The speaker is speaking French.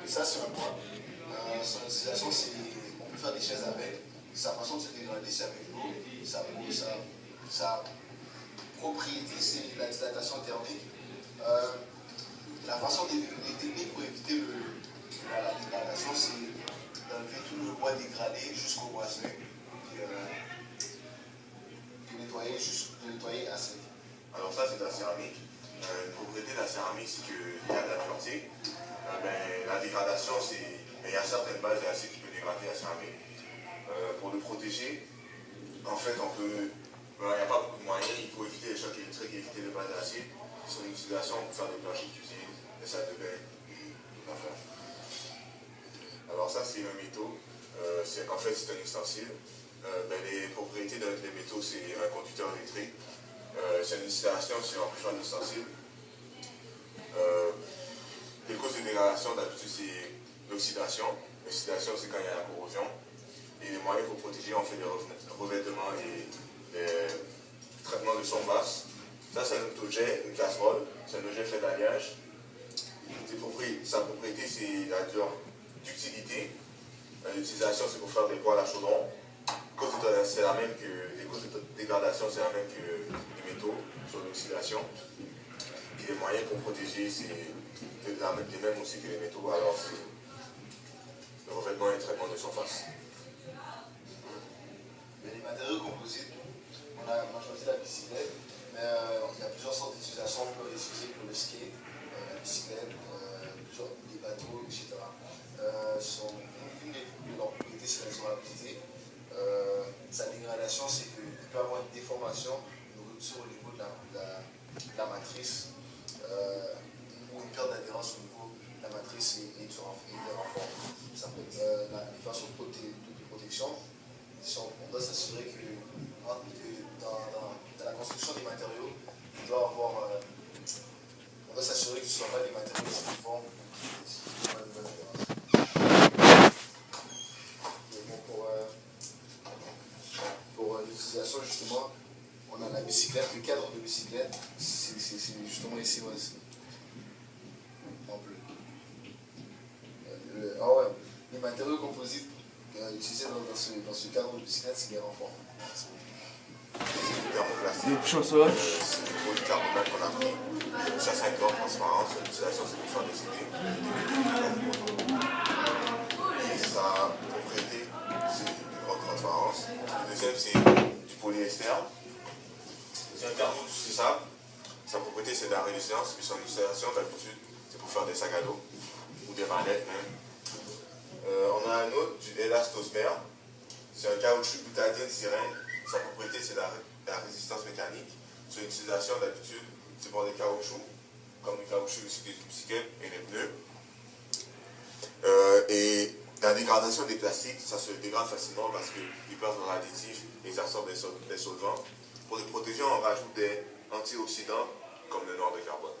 Ça, c'est un point. Son utilisation, c'est on peut faire des chaises avec. Sa façon de se dégrader, c'est avec l'eau. Sa propriété, c'est la dilatation thermique. La façon les techniques pour éviter la dégradation, c'est d'enlever tout le bois dégradé jusqu'au boiselet et de nettoyer à sec. Alors ça, c'est de la céramique. Une propriété de la céramique, c'est qu'il y a de la dureté. La dégradation, il y a certaines bases d'acier qui peuvent dégrader la céramique. Pour le protéger, en fait, on peut... Il n'y a pas beaucoup de moyens, il faut éviter les chocs électriques, éviter les bases d'acier. Son utilisation, on peut faire des planchers de cuisine, des salles de bain, et tout à faire. Alors ça, c'est un métaux. En fait, c'est un ustensile. Les propriétés des métaux, c'est un conducteur électrique. C'est une installation, c'est en plus un ustensile. Les causes de dégradation, d'habitude, c'est l'oxydation. L'oxydation, c'est quand il y a la corrosion. Et les moyens pour protéger, on fait des revêtements et des traitements de surface. Ça, c'est un autojet, une casserole. C'est un objet fait d'alliage. Sa propriété, c'est la ductilité. L'utilisation, c'est pour faire des poêles à chaudron. Les causes de dégradation, c'est la même que les métaux sur l'oxydation. Et les moyens pour protéger, c'est les mêmes aussi que les métaux. Alors, c'est le revêtement et le traitement de surface. Les matériaux composites, on a choisi la bicyclette, mais il y a plusieurs sortes d'utilisation. On peut l'utiliser pour le skate, la bicyclette, des bateaux, etc. Une de leurs propriétés, c'est la durabilité. Sa dégradation, c'est qu'il peut avoir une déformation, une rupture au niveau de la matrice, ou une perte d'adhérence au niveau de la matrice et des renforts. Ça peut être une façon de protection. On doit s'assurer que dans la construction des matériaux, on doit s'assurer que ce ne soient pas des matériaux uniformes qui ont une bonne adhérence. Pour l'utilisation, justement, on a la bicyclette, le cadre de bicyclette, c'est justement ici, en bleu. Les matériaux composites utilisés dans ce cadre de bicyclette, c'est les renforts. Thermoplastique. C'est le polycarbonate qu'on a pris. Ça, c'est un corps transparent. L'utilisation, c'est pour faire des CD. Et sa propriété, c'est une grande transparence. Le deuxième, c'est du polyester. C'est un thermojustiçable. Sa propriété, c'est de la résistance. Puis son utilisation, d'habitude, c'est pour faire des sacs à dos ou des vannettes même. On a un autre, du élastosmère. C'est un caoutchouc butadiène sirène. Sa propriété, c'est la résistance mécanique. Son utilisation, d'habitude, c'est pour des caoutchoucs, comme les caoutchoucs du bicyclette et les pneus. Et la dégradation des plastiques, ça se dégrade facilement parce qu'ils perdent leur additif et ils absorbent des solvants. Pour les protéger, on rajoute des antioxydants comme le noir de carbone.